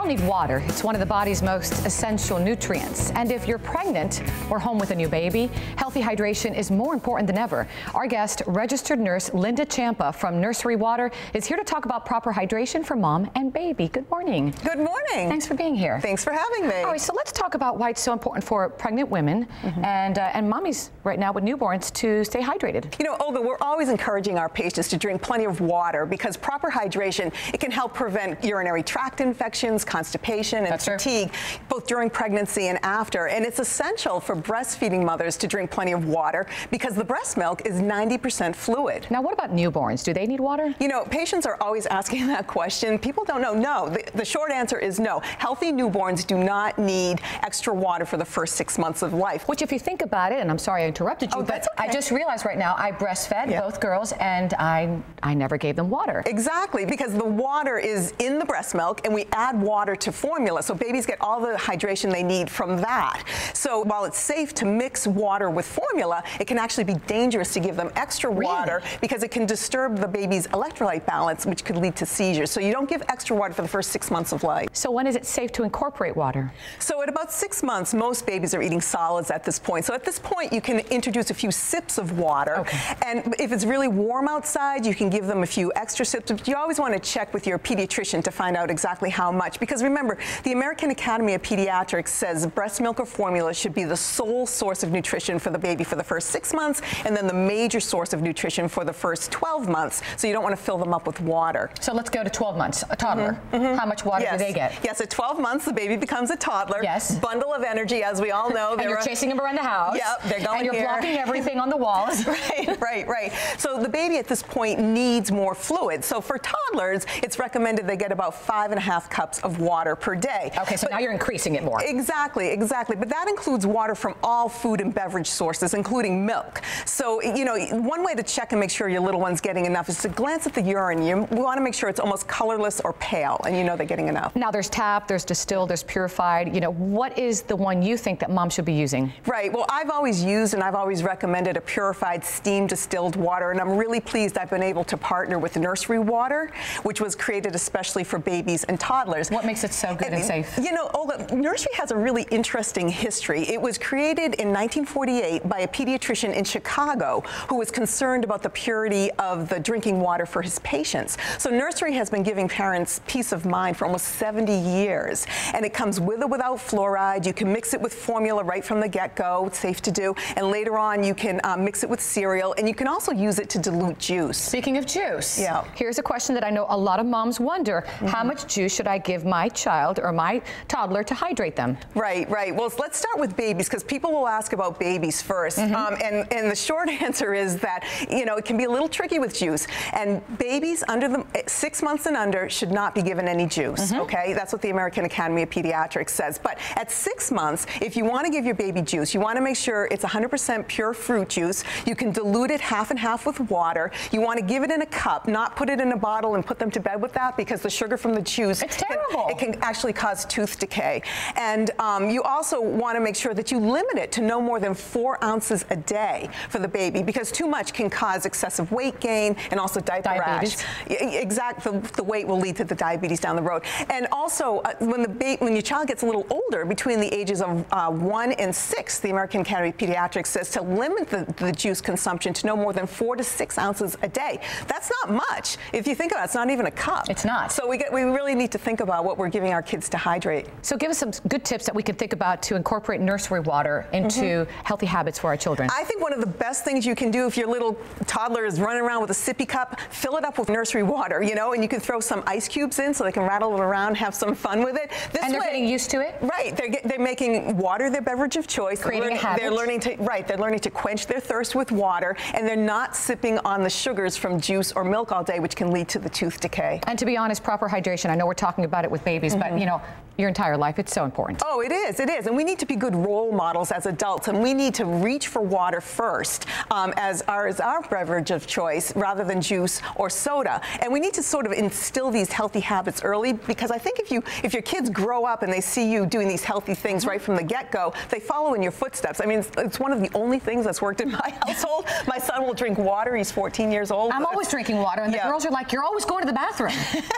need water. It's one of the body's most essential nutrients. And if you're pregnant or home with a new baby, healthy hydration is more important than ever. Our guest, registered nurse Linda Ciampa from Nursery Water, is here to talk about proper hydration for mom and baby. Good morning. Good morning. Thanks for being here. Thanks for having me. All right, so let's talk about why it's so important for pregnant women and mommies right now with newborns to stay hydrated. You know, Olga, we're always encouraging our patients to drink plenty of water because proper hydration, it can help prevent urinary tract infections, constipation, and fatigue, both during pregnancy and after. And it's essential for breastfeeding mothers to drink plenty of water because the breast milk is 90% fluid. Now, what about newborns? Do they need water? You know, patients are always asking that question. People don't know. No, the short answer is no. Healthy newborns do not need extra water for the first 6 months of life. Which, if you think about it, and I'm sorry I interrupted you, but I just realized right now I breastfed both girls, and I never gave them water. Exactly, because the water is in the breast milk, and we add water to formula, so babies get all the hydration they need from that. So while it's safe to mix water with formula, it can actually be dangerous to give them extra water because it can disturb the baby's electrolyte balance, which could lead to seizures. So you don't give extra water for the first 6 months of life. So when is it safe to incorporate water? So at about 6 months, most babies are eating solids at this point. So at this point, you can introduce a few sips of water. And if it's really warm outside, you can give them a few extra sips. But you always want to check with your pediatrician to find out exactly how much. Because remember, the American Academy of Pediatrics says breast milk or formula should be the sole source of nutrition for the baby for the first 6 months, and then the major source of nutrition for the first 12 months. So you don't want to fill them up with water. So let's go to 12 months, a toddler. How much water do they get? Yes, at 12 months, the baby becomes a toddler. Yes. Bundle of energy, as we all know. And you're chasing them around the house. Yep, they're going And you're blocking everything on the walls. Right. So the baby at this point needs more fluid. So for toddlers, it's recommended they get about 5.5 cups of water per day. Okay, so now you're increasing it more. Exactly. But that includes water from all food and beverage sources, including milk. So, you know, one way to check and make sure your little one's getting enough is to glance at the urine. You want to make sure it's almost colorless or pale, and you know they're getting enough. Now, there's tap, there's distilled, there's purified. You know, what is the one you think that mom should be using? Right. Well, I've always used and I've always recommended a purified steam distilled water, and I'm really pleased I've been able to partner with Nursery Water, which was created especially for babies and toddlers. What makes it so good and safe? You know, Olga, Nursery has a really interesting history. It was created in 1948 by a pediatrician in Chicago who was concerned about the purity of the drinking water for his patients. So Nursery has been giving parents peace of mind for almost 70 years. And it comes with or without fluoride. You can mix it with formula right from the get-go. It's safe to do. And later on, you can mix it with cereal. And you can also use it to dilute juice. Speaking of juice, here's a question that I know a lot of moms wonder. How much juice should I give my child or my toddler to hydrate them? Right. Well, let's start with babies because people will ask about babies first. And the short answer is that, you know, it can be a little tricky with juice. And babies under 6 months and under should not be given any juice, okay? That's what the American Academy of Pediatrics says. But at 6 months, if you want to give your baby juice, you want to make sure it's 100% pure fruit juice. You can dilute it half and half with water. You want to give it in a cup, not put it in a bottle and put them to bed with that because the sugar from the juice, it's terrible. It can actually cause tooth decay. And you also want to make sure that you limit it to no more than 4 ounces a day for the baby because too much can cause excessive weight gain and also diabetes. Exactly, the weight will lead to the diabetes down the road. And also, when your child gets a little older, between the ages of 1 and 6, the American Academy of Pediatrics says to limit the juice consumption to no more than 4 to 6 ounces a day. That's not much. If you think about it, it's not even a cup. It's not. So we really need to think about what we're giving our kids to hydrate. So give us some good tips that we can think about to incorporate Nursery Water into healthy habits for our children. I think one of the best things you can do if your little toddler is running around with a sippy cup, fill it up with Nursery Water, you know, and you can throw some ice cubes in so they can rattle it around, have some fun with it. And they're getting used to it? Right. They're making water their beverage of choice. Creating a habit. They're learning to quench their thirst with water, and they're not sipping on the sugars from juice or milk all day, which can lead to the tooth decay. And to be honest, proper hydration, I know we're talking about it with babies, but you know, your entire life, it's so important. Oh, it is. And we need to be good role models as adults, and we need to reach for water first as our beverage of choice rather than juice or soda. And we need to sort of instill these healthy habits early because I think if your kids grow up and they see you doing these healthy things right from the get-go, they follow in your footsteps. I mean, it's one of the only things that's worked in my household. My son will drink water. He's 14 years old. I'm always drinking water, and the girls are like, "You're always going to the bathroom."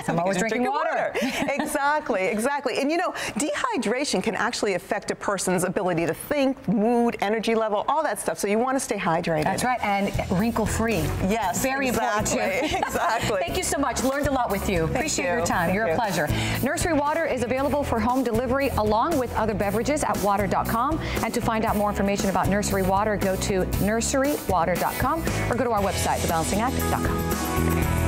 I'm always drinking water. Exactly. Exactly, exactly. And you know, dehydration can actually affect a person's ability to think, mood, energy level, all that stuff. So you want to stay hydrated. That's right, and wrinkle-free. Yes, very important too. Exactly. Thank you so much. Learned a lot with you. Appreciate your time. You're a pleasure. Nursery Water is available for home delivery along with other beverages at water.com. And to find out more information about Nursery Water, go to nurserywater.com or go to our website, thebalancingactive.com.